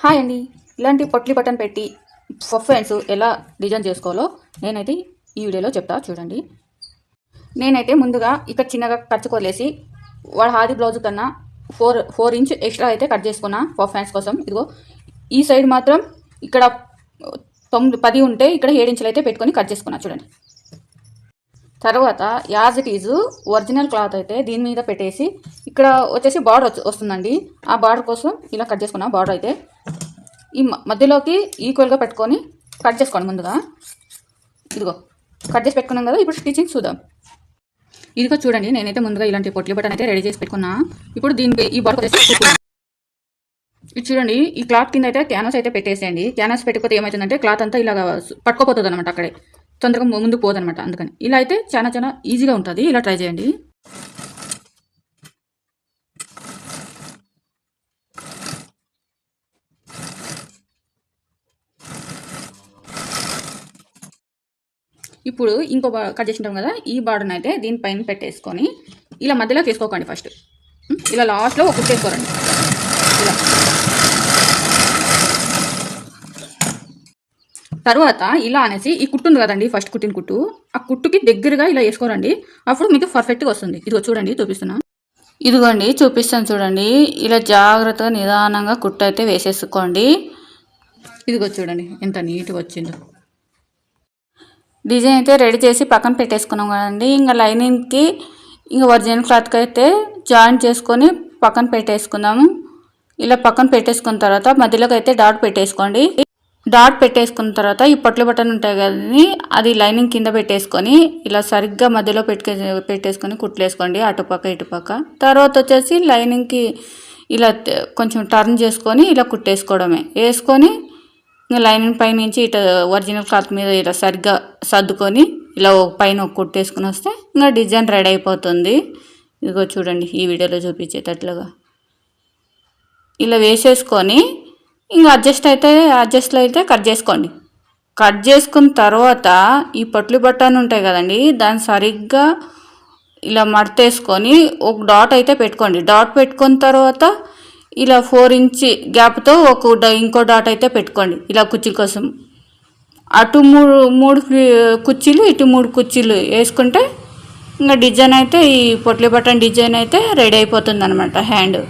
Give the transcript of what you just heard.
Hi అండి. ఇలాంటి Potti button పెట్టి పఫ్ హ్యాండ్స్ ఎలా డిజైన్ చేసుకోవాలో నేనైతే ఈ వీడియోలో చెప్తా చూడండి. నేనైతే ముందుగా ఇక్కడ చిన్నగా ఖర్చు కొలేసి వాడు హాది బ్లౌజ్ కన్నా 4 ఇంచ్ ఎక్స్ట్రా అయితే కట్ చేసుకున్నా పఫ్ హ్యాండ్స్ కోసం. ఇదిగో ఈ సైడ్ మాత్రం ఇక్కడ 10 ఉంటే ఇక్కడ 7 ఇంచులు అయితే పెట్టుకొని కట్ చేసుకున్నా చూడండి. తర్వాత as it is original cloth అయితే దీని మీద పెట్టేసి ఇక్కడ వచ్చేసి బార్డర్ వస్తుందండి. ఆ బార్డర్ కోసం ఇలా కట్ చేసుకున్నా. బార్డర్ అయితే ఈ మధ్యలోకి ఈక్వల్గా పెట్టుకొని కట్ చేసుకోండి. ముందుగా ఇదిగో కట్ చేసి పెట్టుకున్నాం కదా. ఇప్పుడు స్టిచ్చింగ్ చూద్దాం. ఇదిగో చూడండి, నేనైతే ముందుగా ఇలాంటి పొట్లి బటన్ అయితే రెడీ చేసి పెట్టుకున్నా. ఇప్పుడు దీనికి ఈ బార్డర్ ఇది చూడండి, ఈ క్లాత్ కింద అయితే క్యాన్వాస్ అయితే పెట్టేసేయండి. క్యాన్వాస్ పెట్టకపోతే ఏమవుతుందంటే క్లాత్ అంతా ఇలా పట్టుకోపోతుంది అనమాట, అక్కడే తొందరగా ముందుకు పోదనమాట. అందుకని ఇలా అయితే చాలా ఈజీగా ఉంటుంది. ఇలా ట్రై చేయండి. ఇప్పుడు ఇంకో కట్ చేసింటాం కదా, ఈ బార్డర్ని అయితే దీనిపైన పెట్టేసుకొని ఇలా మధ్యలోకి వేసుకోకండి. ఫస్ట్ ఇలా లాస్ట్లో ఒక కుట్టేసుకోరండి. ఇలా తర్వాత ఇలా అనేసి ఈ కుట్టు ఉంది కదండి, ఫస్ట్ కుట్టిన కుట్టు, ఆ కుట్టుకి దగ్గరగా ఇలా వేసుకోరండి. అప్పుడు మీకు పర్ఫెక్ట్గా వస్తుంది. ఇదిగో చూడండి, చూపిస్తున్నా. ఇదిగోండి చూపిస్తాను చూడండి. ఇలా జాగ్రత్తగా నిదానంగా కుట్టు అయితే వేసేసుకోండి. ఇదిగో చూడండి ఎంత నీట్గా వచ్చిందో. డిజైన్ అయితే రెడీ చేసి పక్కన పెట్టేసుకున్నాం కదండి. ఇంకా లైనింగ్కి ఇంకా ఒరిజినల్ క్లాత్కి అయితే జాయింట్ చేసుకొని పక్కన పెట్టేసుకుందాము. ఇలా పక్కన పెట్టేసుకున్న తర్వాత మధ్యలోకి అయితే డాట్ పెట్టేసుకోండి. డాట్ పెట్టేసుకున్న తర్వాత ఈ పొట్ల బటన్ ఉంటాయి కదండి, అది లైనింగ్ కింద పెట్టేసుకొని ఇలా సరిగ్గా మధ్యలో పెట్టేసుకొని కుట్లేసుకోండి, అటుపక్క ఇటుపక్క. తర్వాత వచ్చేసి లైనింగ్కి ఇలా కొంచెం టర్న్ చేసుకొని ఇలా కుట్టేసుకోవడమే. వేసుకొని ఇంకా లైనింగ్ పై నుంచి ఇట్లా ఒరిజినల్ క్లాత్ మీద ఇలా సరిగ్గా సర్దుకొని ఇలా పైన ఒక కుట్టేసుకుని వస్తే ఇంకా డిజైన్ రెడీ అయిపోతుంది. ఇదిగో చూడండి, ఈ వీడియోలో చూపించేటట్లుగా ఇలా వేసేసుకొని ఇంకా అడ్జస్ట్లో అయితే కట్ చేసుకోండి. కట్ చేసుకున్న తర్వాత ఈ పొట్లి బటన్ ఉంటాయి కదండి, దాన్ని సరిగ్గా ఇలా మడతేసుకొని ఒక డాట్ అయితే పెట్టుకోండి. డాట్ పెట్టుకున్న తర్వాత ఇలా 4 ఇంచ్ గ్యాప్తో ఇంకో డాట్ అయితే పెట్టుకోండి. ఇలా కుర్చీ కోసం అటు మూడు కుర్చీలు, ఇటు 3 కుర్చీలు వేసుకుంటే ఇంకా డిజైన్ అయితే ఈ పొట్లి బటన్ డిజైన్ అయితే రెడీ అయిపోతుంది అనమాట హ్యాండ్.